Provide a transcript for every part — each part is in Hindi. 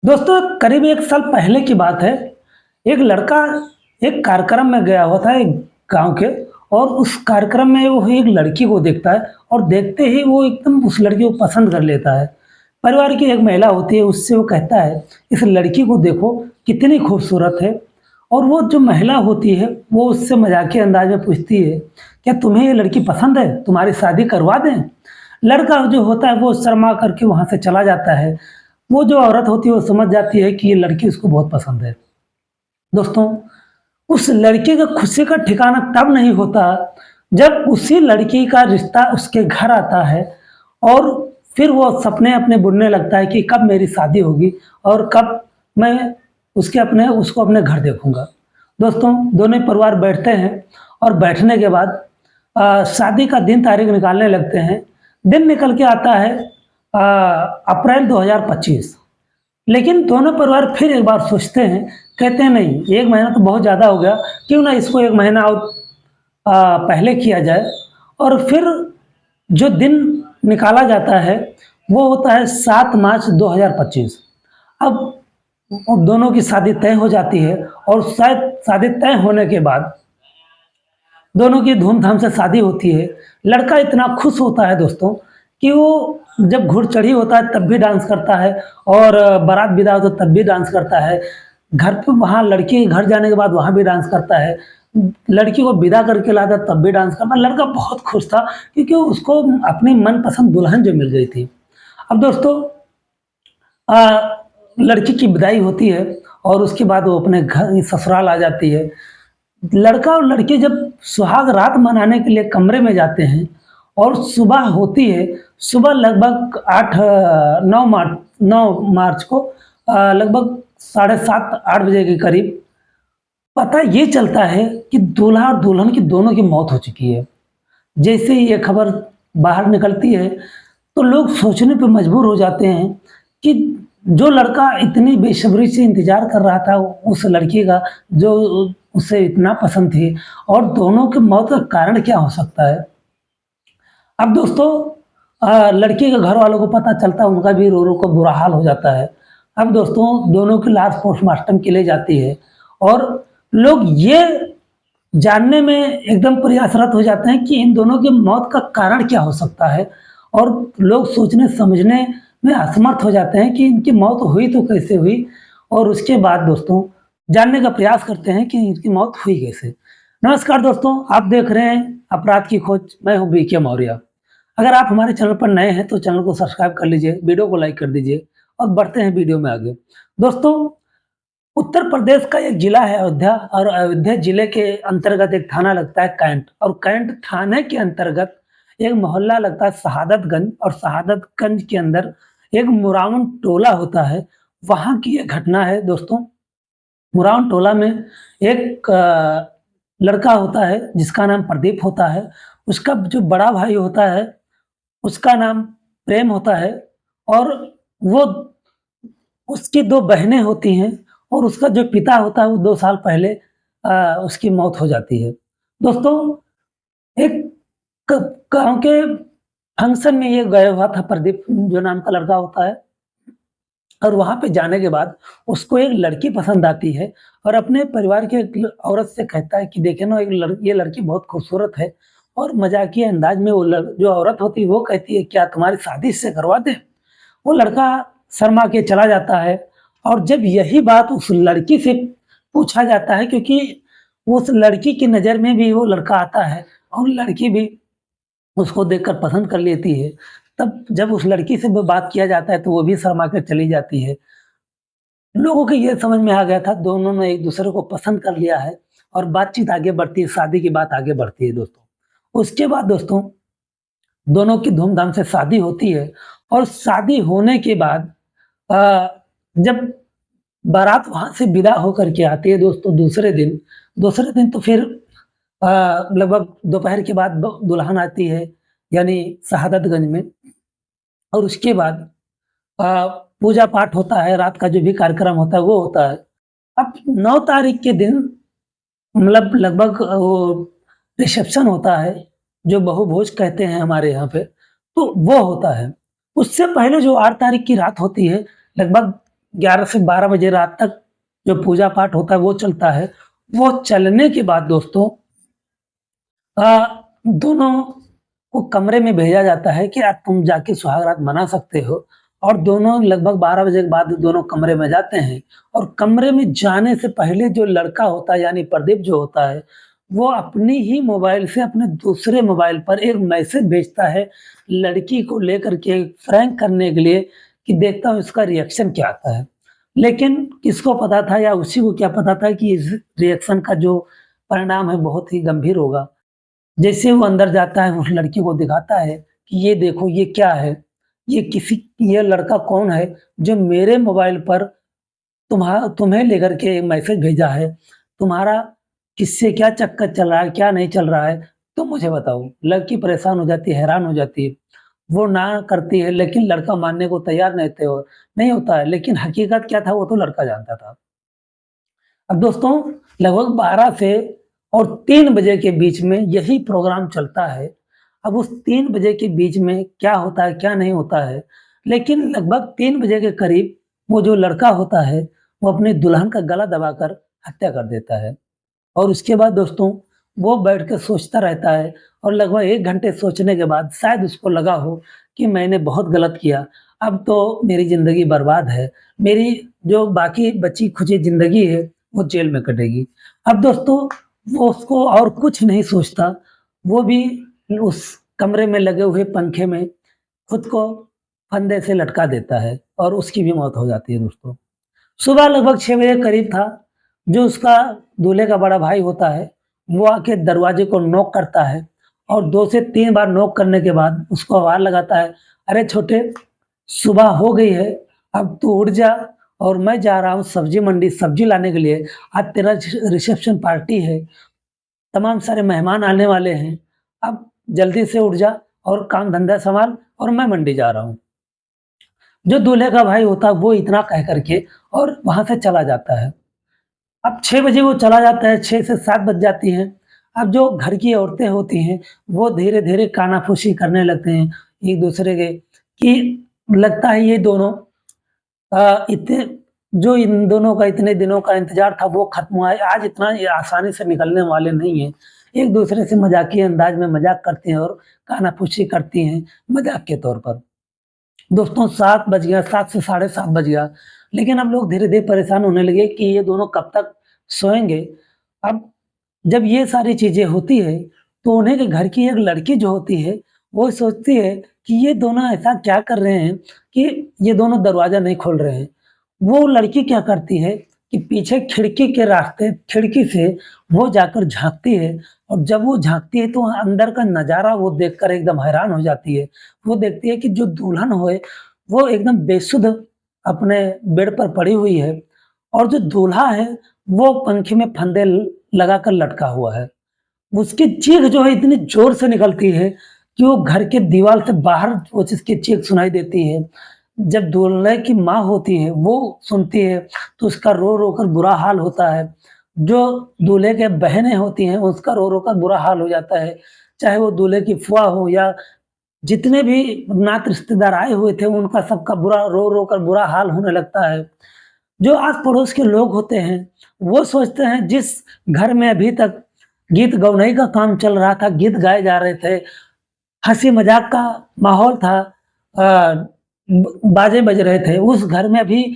दोस्तों करीब 1 साल पहले की बात है। एक लड़का एक कार्यक्रम में गया हुआ था एक गाँव के। और उस कार्यक्रम में वो एक लड़की को देखता है और देखते ही वो एकदम उस लड़की को पसंद कर लेता है। परिवार की एक महिला होती है, उससे वो कहता है, "इस लड़की को देखो कितनी खूबसूरत है।" और वो जो महिला होती है, वो उससे मज़ाकिया अंदाज में पूछती है, "क्या तुम्हें ये लड़की पसंद है? तुम्हारी शादी करवा दें?" लड़का जो होता है वो शर्मा करके वहाँ से चला जाता है। वो जो औरत होती है वो समझ जाती है कि ये लड़की उसको बहुत पसंद है। दोस्तों, उस लड़के का खुशी का ठिकाना तब नहीं होता जब उसी लड़की का रिश्ता उसके घर आता है और फिर वो सपने अपने बुनने लगता है कि कब मेरी शादी होगी और कब मैं उसको अपने घर देखूँगा। दोस्तों, दोनों ही परिवार बैठते हैं और बैठने के बाद शादी का दिन तारीख निकालने लगते हैं। दिन निकल के आता है अप्रैल 2025। लेकिन दोनों परिवार फिर एक बार सोचते हैं, कहते हैं नहीं 1 महीना तो बहुत ज़्यादा हो गया, क्यों ना इसको 1 महीना और पहले किया जाए। और फिर जो दिन निकाला जाता है वो होता है 7 मार्च 2025। अब दोनों की शादी तय हो जाती है और शायद शादी तय होने के बाद दोनों की धूमधाम से शादी होती है। लड़का इतना खुश होता है दोस्तों कि वो जब घुड़चढ़ी होता है तब भी डांस करता है और बारात विदा हो तो तब भी डांस करता है। घर पे वहाँ लड़की के घर जाने के बाद वहाँ भी डांस करता है। लड़की को विदा करके लाता है तब भी डांस करता है। लड़का बहुत खुश था क्योंकि उसको अपनी मनपसंद दुल्हन जो मिल गई थी। अब दोस्तों लड़की की विदाई होती है और उसके बाद वो अपने घर ससुराल आ जाती है। लड़का और लड़की जब सुहाग रात मनाने के लिए कमरे में जाते हैं और सुबह होती है, सुबह लगभग 9 मार्च को लगभग साढ़े 7-8 बजे के करीब पता ये चलता है कि दूल्हा और दुल्हन की दोनों की मौत हो चुकी है। जैसे ही ये खबर बाहर निकलती है, तो लोग सोचने पे मजबूर हो जाते हैं कि जो लड़का इतनी बेसब्री से इंतज़ार कर रहा था उस लड़की का, जो उसे इतना पसंद थी, और दोनों की मौत का कारण क्या हो सकता है? अब दोस्तों लड़की के घर वालों को पता चलता है, उनका भी रो-रो कर बुरा हाल हो जाता है। अब दोस्तों दोनों की लाश पोस्टमार्टम के लिए जाती है और लोग ये जानने में एकदम प्रयासरत हो जाते हैं कि इन दोनों की मौत का कारण क्या हो सकता है। और लोग सोचने समझने में असमर्थ हो जाते हैं कि इनकी मौत हुई तो कैसे हुई। और उसके बाद दोस्तों जानने का प्रयास करते हैं कि इनकी मौत हुई कैसे। नमस्कार दोस्तों, आप देख रहे हैं अपराध की खोज। मैं हूं बीके मौर्य। अगर आप हमारे चैनल पर नए हैं तो चैनल को सब्सक्राइब कर लीजिए, वीडियो को लाइक कर दीजिए और बढ़ते हैं वीडियो में आगे। दोस्तों, उत्तर प्रदेश का एक जिला है अयोध्या, और अयोध्या जिले के अंतर्गत एक थाना लगता है कैंट, और कैंट थाने के अंतर्गत एक मोहल्ला लगता है शहादतगंज, और शहादतगंज के अंदर एक मुरावन टोला होता है। वहाँ की ये घटना है दोस्तों। मुरावन टोला में एक लड़का होता है जिसका नाम प्रदीप होता है। उसका जो बड़ा भाई होता है उसका नाम प्रेम होता है, और वो उसकी 2 बहनें होती हैं, और उसका जो पिता होता है वो 2 साल पहले उसकी मौत हो जाती है। दोस्तों, एक क गाँव के फंक्शन में ये गया हुआ था प्रदीप जो नाम का लड़का होता है, और वहाँ पे जाने के बाद उसको एक लड़की पसंद आती है और अपने परिवार की एक औरत से कहता है कि देखे ना, ये लड़की बहुत खूबसूरत है। और मज़ाकिया अंदाज में वो जो औरत होती है वो कहती है, "क्या तुम्हारी शादी इससे करवा दें?" वो लड़का शर्मा के चला जाता है। और जब यही बात उस लड़की से पूछा जाता है, क्योंकि उस लड़की की नज़र में भी वो लड़का आता है और लड़की भी उसको देखकर पसंद कर लेती है। तब जब उस लड़की से वो बात किया जाता है तो वो भी शर्मा कर चली जाती है। लोगों को ये समझ में आ गया था दोनों ने एक-दूसरे को पसंद कर लिया है, और बातचीत आगे बढ़ती है, शादी की बात आगे बढ़ती है दोस्तों। उसके बाद दोस्तों दोनों की धूमधाम से शादी होती है, और शादी होने के बाद जब बारात वहाँ से विदा होकर के आती है दोस्तों, दूसरे दिन तो फिर लगभग दोपहर के बाद दुल्हन आती है, यानी शहादतगंज में। और उसके बाद अ, पूजा पाठ होता है, रात का जो भी कार्यक्रम होता है वो होता है। अब 9 तारीख के दिन मतलब लगभग वो रिसेप्शन होता है, जो बहू भोज कहते हैं हमारे यहाँ पे, तो वो होता है। उससे पहले जो 8 तारीख की रात होती है, लगभग 11 से 12 बजे रात तक जो पूजा पाठ होता है वो चलता है। वो चलने के बाद दोस्तों दोनों को कमरे में भेजा जाता है कि आज तुम जाके सुहाग रात मना सकते हो, और दोनों लगभग 12 बजे के बाद दोनों कमरे में जाते हैं। और कमरे में जाने से पहले जो लड़का होता है यानी प्रदीप जो होता है, वो अपनी ही मोबाइल से अपने दूसरे मोबाइल पर एक मैसेज भेजता है लड़की को लेकर के प्रैंक करने के लिए कि देखता हूँ इसका रिएक्शन क्या आता है। लेकिन किसको पता था या उसी को क्या पता था कि इस रिएक्शन का जो परिणाम है बहुत ही गंभीर होगा। जैसे वो अंदर जाता है, उस लड़की को दिखाता है कि ये देखो ये क्या है? ये लड़का कौन है जो मेरे मोबाइल पर तुम्हें लेकर के मैसेज भेजा है? तुम्हारा किससे क्या चक्कर चल रहा है, क्या नहीं चल रहा है? तुम मुझे बताओ। लड़की परेशान हो जाती है, हैरान हो जाती है। वो ना करती है लेकिन लड़का मानने को तैयार नहीं होता है, लेकिन हकीकत क्या था वो तो लड़का जानता था। अब दोस्तों लगभग 12 से और 3 बजे के बीच में यही प्रोग्राम चलता है। अब उस 3 बजे के बीच में क्या होता है, क्या नहीं होता है, लेकिन लगभग 3 बजे के करीब वो जो लड़का होता है, वो अपनी दुल्हन का गला दबाकर हत्या कर देता है। और उसके बाद दोस्तों वो बैठ के सोचता रहता है, और लगभग 1 घंटे सोचने के बाद शायद उसको लगा हो कि मैंने बहुत गलत किया, अब तो मेरी ज़िंदगी बर्बाद है। मेरी जो बाकी बची-खुची ज़िंदगी है, वो जेल में कटेगी। अब दोस्तों वो उसको और कुछ नहीं सोचता, वो भी उस कमरे में लगे हुए पंखे में खुद को फंदे से लटका देता है और उसकी भी मौत हो जाती है दोस्तों। सुबह लगभग 6 बजे करीब था, जो उसका दूल्हे का बड़ा भाई होता है, वो आके दरवाजे को नॉक करता है, और 2 से 3 बार नॉक करने के बाद उसको आवाज़ लगाता है, "अरे छोटे, सुबह हो गई है, अब तू उठ जा और मैं जा रहा हूँ सब्ज़ी मंडी सब्ज़ी लाने के लिए। आज तेरा रिसेप्शन पार्टी है, तमाम सारे मेहमान आने वाले हैं। अब जल्दी से उठ जा और काम धंधा सँभाल, और मैं मंडी जा रहा हूँ।" जो दूल्हे का भाई होता है वो इतना कह कर के और वहाँ से चला जाता है। अब 6 बजे वो चला जाता है, 6 से 7 बज जाती हैं। अब जो घर की औरतें होती हैं, वो धीरे-धीरे कानाफूसी करने लगते हैं एक-दूसरे के, कि लगता है ये दोनों इतने जो इन दोनों का इतने दिनों का इंतज़ार था वो खत्म हुआ है, आज इतना ये आसानी से निकलने वाले नहीं हैं। एक-दूसरे से मज़ाकिया अंदाज़ में मज़ाक करते हैं और कानाफूसी करती हैं मज़ाक के तौर पर। दोस्तों 7 बज गया, 7 से साढ़े 7 बज गया, लेकिन अब लोग धीरे-धीरे परेशान होने लगे कि ये दोनों कब तक सोएँगे। अब जब ये सारी चीज़ें होती हैं, तो उन्हीं के घर की एक लड़की जो होती है, वो सोचती है कि ये दोनों ऐसा क्या कर रहे हैं कि ये दोनों दरवाज़ा नहीं खोल रहे हैं। वो लड़की क्या करती है कि पीछे खिड़की से वो जाकर झाँकती है, और जब वो झाँकती है तो अंदर का नज़ारा वो देखकर एकदम हैरान हो जाती है। वो देखती है कि जो दुल्हन है, वो एकदम बेसुध अपने बेड पर पड़ी हुई है, और जो दूल्हा है, वो पंखे में फंदे लगाकर लटका हुआ है। उसकी चीख जो है इतनी ज़ोर से निकलती है कि वो घर के दीवार से बाहर वो जिसकी चीख सुनाई देती है। जब दूल्हे की माँ होती है, वो सुनती है, तो उसका रो-रो कर बुरा हाल होता है। जो दूल्हे के बहनें होती हैं, उसका रो-रो कर बुरा हाल हो जाता है। चाहे वो दूल्हे की फूआ हो या जितने भी नात रिश्तेदार आए हुए थे, उनका सबका रो-रो कर बुरा हाल होने लगता है। जो आस-पड़ोस के लोग होते हैं, वो सोचते हैं जिस घर में अभी तक गीत गौनाई का काम चल रहा था, गीत गाए जा रहे थे, हँसी-मज़ाक का माहौल था, अ, ब बाजे बज रहे थे, उस घर में अभी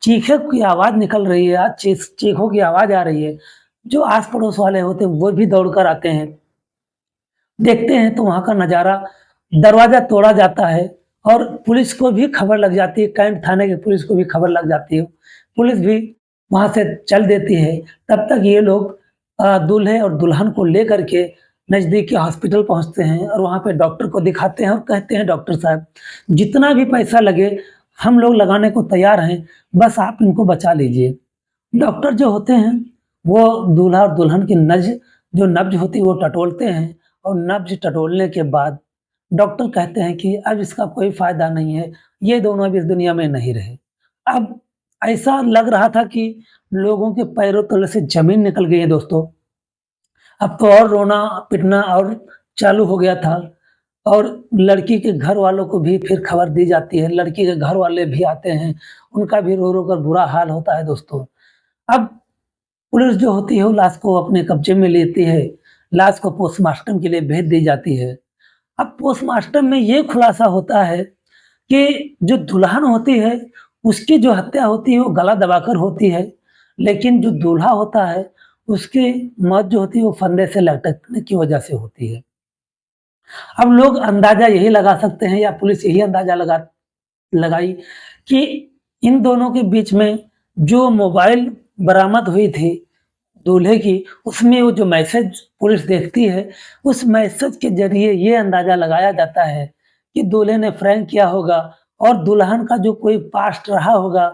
चीखे की आवाज़ निकल रही है, आज चीखों की आवाज़ आ रही है। जो आस-पड़ोस वाले होते हैं, वो भी दौड़ कर आते हैं। देखते हैं तो वहाँ का नज़ारा, दरवाज़ा तोड़ा जाता है, और पुलिस को भी खबर लग जाती है, कैंट थाने की पुलिस को भी खबर लग जाती है। पुलिस भी वहाँ से चल देती है। तब तक ये लोग दूल्हे और दुल्हन को लेकर के नज़दीकी हॉस्पिटल पहुँचते हैं, और वहाँ पे डॉक्टर को दिखाते हैं और कहते हैं, "डॉक्टर साहब, जितना भी पैसा लगे हम लोग लगाने को तैयार हैं, बस आप इनको बचा लीजिए।" डॉक्टर जो होते हैं, वो दूल्हा और दुल्हन की नब्ज़ होती है वो टटोलते हैं, और नब्ज़ टटोलने के बाद डॉक्टर कहते हैं कि अब इसका कोई फ़ायदा नहीं है, ये दोनों अब इस दुनिया में नहीं रहे। अब ऐसा लग रहा था कि लोगों के पैरों तले से ज़मीन निकल गई है दोस्तों। अब तो और रोना-पिटना और चालू हो गया था। और लड़की के घर वालों को भी फिर खबर दी जाती है, लड़की के घर वाले भी आते हैं, उनका भी रो-रो कर बुरा हाल होता है दोस्तों। अब पुलिस जो होती है वो लाश को अपने कब्जे में लेती है, लाश को पोस्टमार्टम के लिए भेज दी जाती है। अब पोस्टमार्टम में ये खुलासा होता है कि जो दुल्हन होती है, उसकी जो हत्या होती है वो गला दबाकर होती है, लेकिन जो दूल्हा होता है, उसकी मौत जो होती है वो फंदे से लटकने की वजह से होती है। अब लोग अंदाज़ा यही लगा सकते हैं या पुलिस यही अंदाज़ा लगाई कि इन दोनों के बीच में जो मोबाइल बरामद हुई थी दूल्हे की, उसमें वो जो मैसेज पुलिस देखती है, उस मैसेज के ज़रिए ये अंदाज़ा लगाया जाता है कि दूल्हे ने प्रैंक किया होगा और दुल्हन का जो कोई पास्ट रहा होगा,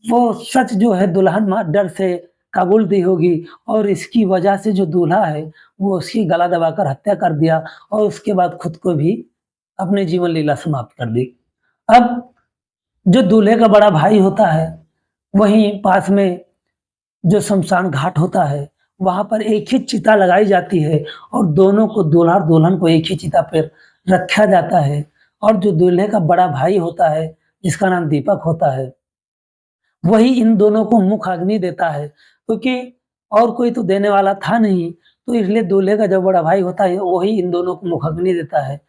वो सच जो है दुल्हन डर से कबूल दी होगी और इसकी वजह से जो दूल्हा है, वो उसकी गला दबाकर हत्या कर दिया और उसके बाद खुद को भी अपनी जीवन लीला समाप्त कर दी। अब जो दूल्हे का बड़ा भाई होता है, वहीं पास में जो शमशान घाट होता है, वहाँ पर एक ही चिता लगाई जाती है और दोनों को दूल्हा और दुल्हन को एक ही चिता पे रखा जाता है और जो दूल्हे का बड़ा भाई होता है, जिसका नाम दीपक होता है, वही इन दोनों को मुखाग्नि देता है, क्योंकि और कोई तो देने वाला था नहीं, तो इसलिए दूल्हे का जो बड़ा भाई होता है, वही इन दोनों को मुखाग्नि देता है।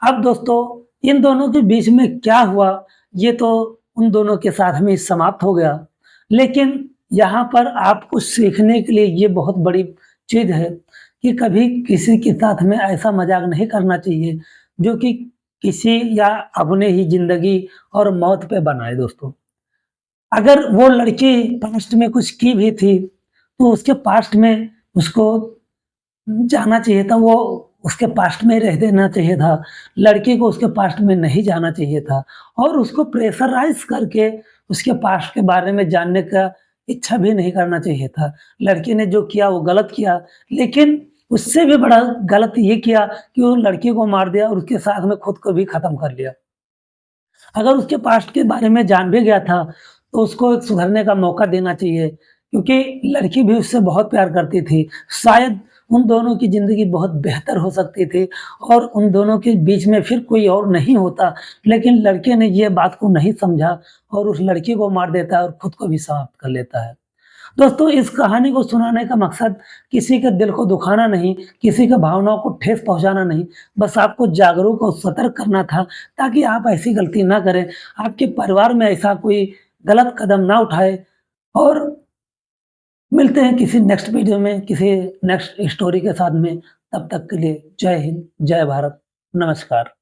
अब दोस्तों, इन दोनों के बीच में क्या हुआ, ये तो उन दोनों के साथ में समाप्त हो गया। लेकिन यहाँ पर आपको सीखने के लिए ये बहुत बड़ी चीज़ है कि कभी किसी के साथ में ऐसा मज़ाक नहीं करना चाहिए, जो कि किसी या अपने ही ज़िंदगी और मौत पे बनाए दोस्तों। अगर वो लड़की पास्ट में कुछ की भी थी, तो उसके पास्ट में उसको जाना चाहिए था, वो उसके पास्ट में रह देना चाहिए था। लड़की को उसके पास्ट में नहीं जाना चाहिए था और उसको प्रेशराइज़ करके उसके पास्ट के बारे में जानने का इच्छा भी नहीं करना चाहिए था। लड़की ने जो किया वो गलत किया, लेकिन उससे भी बड़ा गलत ये किया कि वो लड़की को मार दिया और उसके साथ में खुद को भी खत्म कर लिया। अगर उसके पास्ट के बारे में जान भी गया था, तो उसको एक सुधरने का मौका देना चाहिए, क्योंकि लड़की भी उससे बहुत प्यार करती थी। शायद उन दोनों की ज़िंदगी बहुत बेहतर हो सकती थी और उन दोनों के बीच में फिर कोई और नहीं होता, लेकिन लड़के ने ये बात को नहीं समझा और उस लड़की को मार देता है और खुद को भी समाप्त कर लेता है। दोस्तों, इस कहानी को सुनाने का मकसद किसी के दिल को दुखाना नहीं, किसी के भावनाओं को ठेस पहुँचाना नहीं, बस आपको जागरूक और सतर्क करना था ताकि आप ऐसी गलती ना करें, आपके परिवार में ऐसा कोई गलत कदम ना उठाए। और मिलते हैं किसी नेक्स्ट वीडियो में, किसी नेक्स्ट स्टोरी के साथ में। तब तक के लिए जय हिंद, जय भारत, नमस्कार।